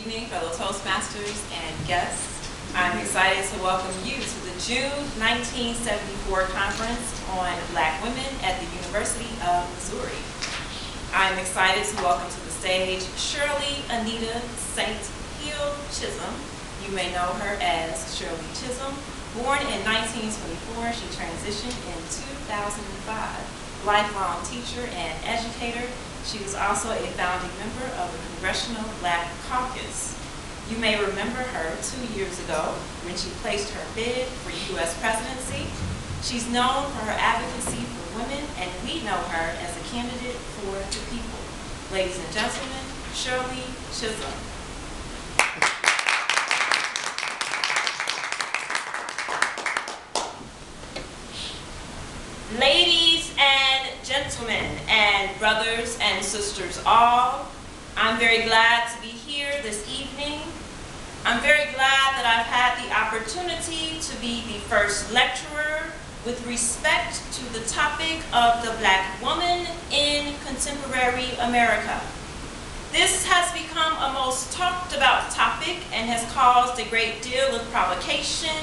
evening, fellow Toastmasters and guests. I'm excited to welcome you to the June 1974 Conference on Black Women at the University of Missouri. I'm excited to welcome to the stage Shirley Anita St. Chisholm. You may know her as Shirley Chisholm. Born in 1924, she transitioned in 2005. Lifelong teacher and educator, she was also a founding member of the Congressional Black Caucus. You may remember her 2 years ago when she placed her bid for U.S. presidency. She's known for her advocacy for women, and we know her as a candidate for the people. Ladies and gentlemen, Shirley Chisholm. Ladies and gentlemen, and brothers and sisters all, I'm very glad to be here this evening. I'm very glad that I've had the opportunity to be the first lecturer with respect to the topic of the Black woman in contemporary America. This has become a most talked about topic and has caused a great deal of provocation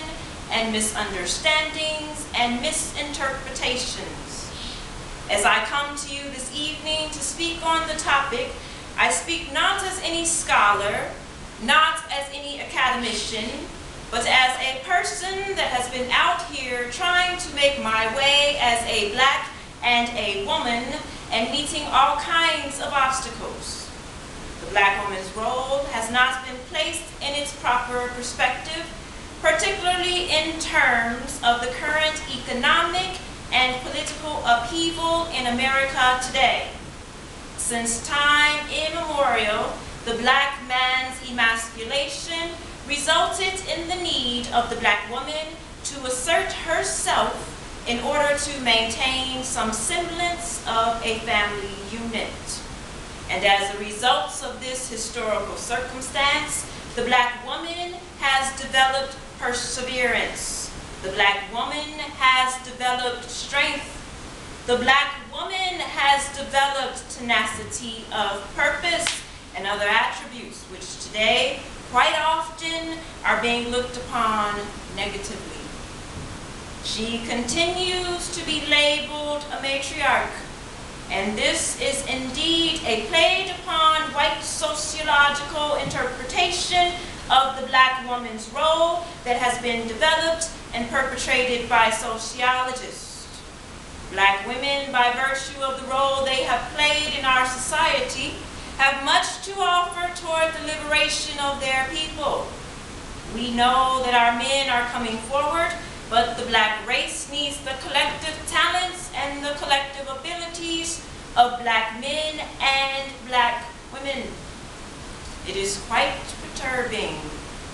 and misunderstandings and misinterpretations. As I come to you this evening to speak on the topic, I speak not as any scholar, not as any academician, but as a person that has been out here trying to make my way as a Black and a woman and meeting all kinds of obstacles. The Black woman's role has not been placed in its proper perspective, particularly in terms of the current economic and political upheaval in America today. Since time immemorial, the Black man's emasculation resulted in the need of the Black woman to assert herself in order to maintain some semblance of a family unit. And as a result of this historical circumstance, the Black woman has developed perseverance. The Black woman has developed strength. The Black woman has developed tenacity of purpose and other attributes which today quite often are being looked upon negatively. She continues to be labeled a matriarch, and this is indeed a played upon white sociological interpretation of the Black woman's role that has been developed and perpetrated by sociologists. Black women, by virtue of the role they have played in our society, have much to offer toward the liberation of their people. We know that our men are coming forward, but the Black race needs the collective talents and the collective abilities of Black men and Black women. It is quite perturbing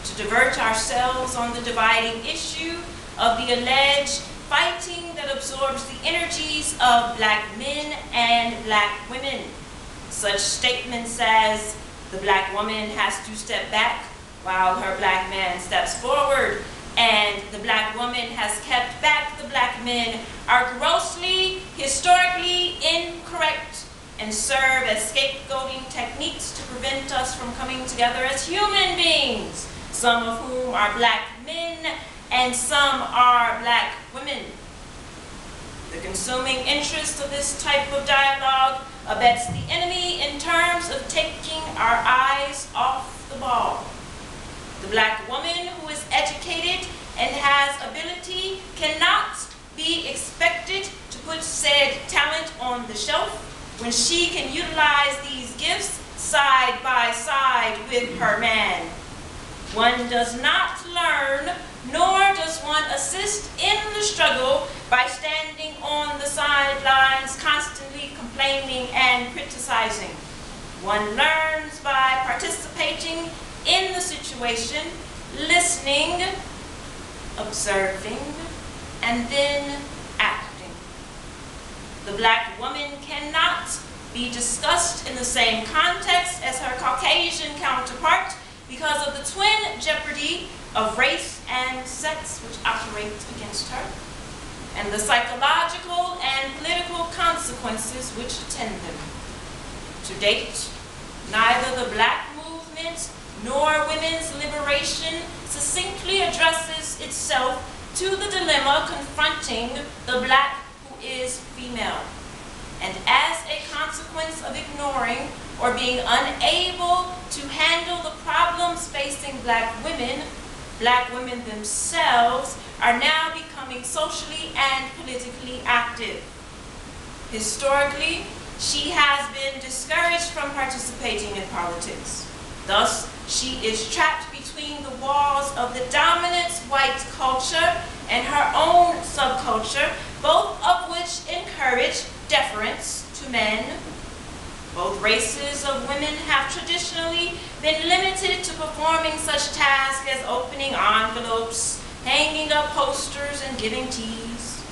to divert ourselves on the dividing issue of the alleged fighting that absorbs the energies of Black men and Black women. Such statements as the Black woman has to step back while her Black man steps forward, and the Black woman has kept back the Black men are grossly, historically incorrect and serve as scapegoating techniques to prevent us from coming together as human beings, some of whom are Black men and some are Black women. The consuming interest of this type of dialogue abets the enemy in terms of taking our eyes off the ball. The Black woman who is educated and has ability cannot be expected to put said talent on the shelf when she can utilize these gifts side by side with her man. One does not learn, nor does one assist in the struggle by standing on the sidelines, constantly complaining and criticizing. One learns by participating in the situation, listening, observing, and then acting. The Black woman cannot be discussed in the same context as her Caucasian counterpart because of the twin jeopardy of race and sex which operate against her, and the psychological and political consequences which attend them. To date, neither the Black movement nor women's liberation succinctly addresses itself to the dilemma confronting the black who is female. And as a consequence of ignoring or being unable to handle the problems facing black women themselves are now becoming socially and politically active. Historically, she has been discouraged from participating in politics. Thus, she is trapped between the walls of the dominant white culture and her own subculture, both of which encourage deference to men. Both races of women have traditionally been limited to performing such tasks as opening envelopes, hanging up posters, and giving teas.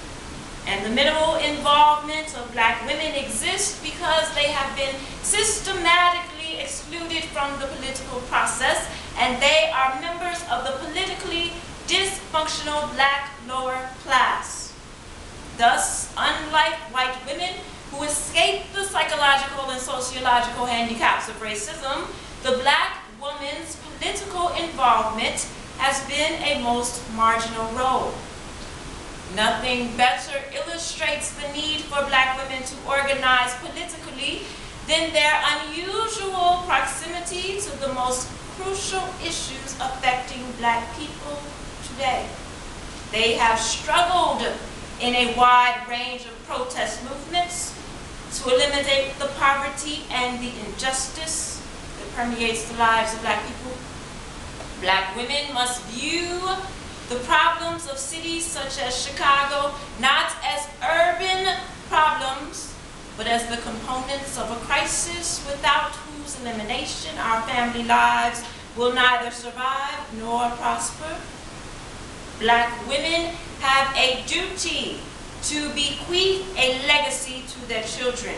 And the minimal involvement of black women exists because they have been systematically excluded from the political process, and they are members of the politically dysfunctional black lower class. Thus, unlike white women who escape the psychological and sociological handicaps of racism, the black woman's political involvement has been a most marginal role. Nothing better illustrates the need for black women to organize politically than their unusual proximity to the most crucial issues affecting black people today. They have struggled in a wide range of protest movements to eliminate the poverty and the injustice that permeates the lives of black people. Black women must view the problems of cities such as Chicago not as urban problems, but as the components of a crisis without whose elimination our family lives will neither survive nor prosper. Black women have a duty to bequeath a legacy to their children.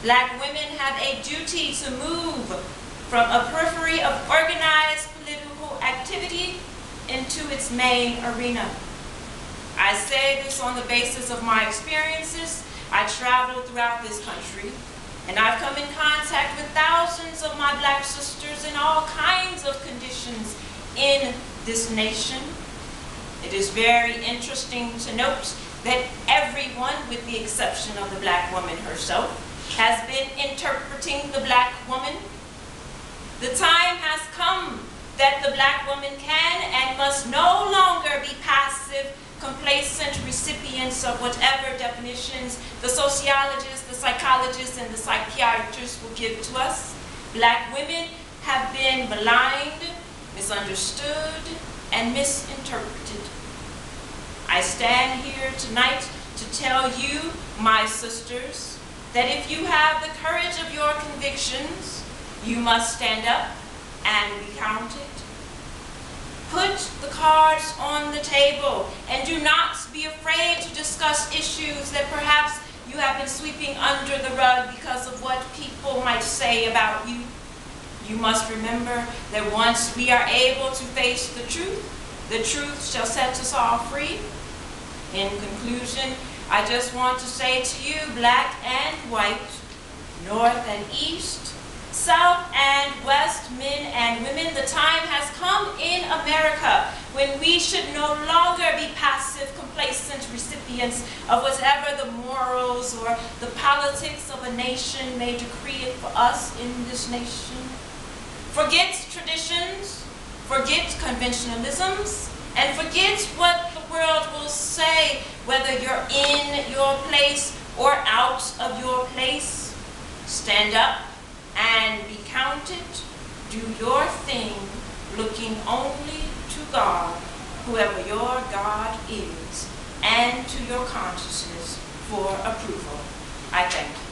Black women have a duty to move from a periphery of organized political activity into its main arena. I say this on the basis of my experiences. I traveled throughout this country, and I've come in contact with thousands of my black sisters in all kinds of conditions in this nation. It is very interesting to note that everyone, with the exception of the black woman herself, has been interpreting the black woman. The time has come that the black woman can and must no longer be passive, complacent recipients of whatever definitions the sociologists, the psychologists, and the psychiatrists will give to us. Black women have been maligned, misunderstood, and misinterpreted. I stand here tonight to tell you, my sisters, that if you have the courage of your convictions, you must stand up and be counted. Put the cards on the table and do not be afraid to discuss issues that perhaps you have been sweeping under the rug because of what people might say about you. You must remember that once we are able to face the truth shall set us all free. In conclusion, I just want to say to you, black and white, north and east, south and west, men and women, the time has come in America when we should no longer be passive, complacent recipients of whatever the morals or the politics of a nation may decree it for us in this nation. Forget traditions, forget conventionalisms, and forget what the world will say, whether you're in your place or out of your place. Stand up and be counted. Do your thing, looking only to God, whoever your God is, and to your consciousness for approval. I thank you.